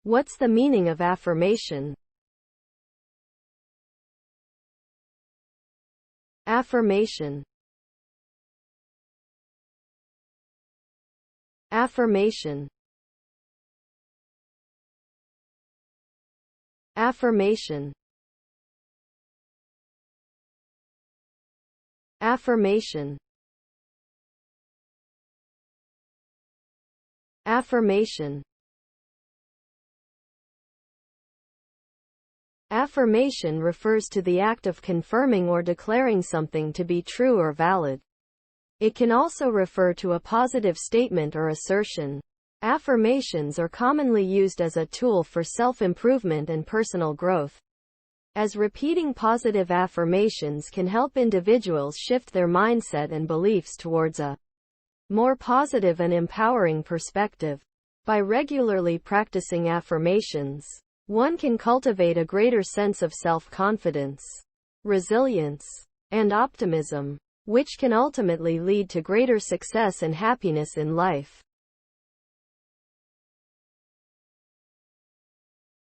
What's the meaning of affirmation? Affirmation. Affirmation. Affirmation. Affirmation. Affirmation. Affirmation refers to the act of confirming or declaring something to be true or valid. It can also refer to a positive statement or assertion. Affirmations are commonly used as a tool for self-improvement and personal growth, as repeating positive affirmations can help individuals shift their mindset and beliefs towards a more positive and empowering perspective. By regularly practicing affirmations, one can cultivate a greater sense of self-confidence, resilience, and optimism, which can ultimately lead to greater success and happiness in life.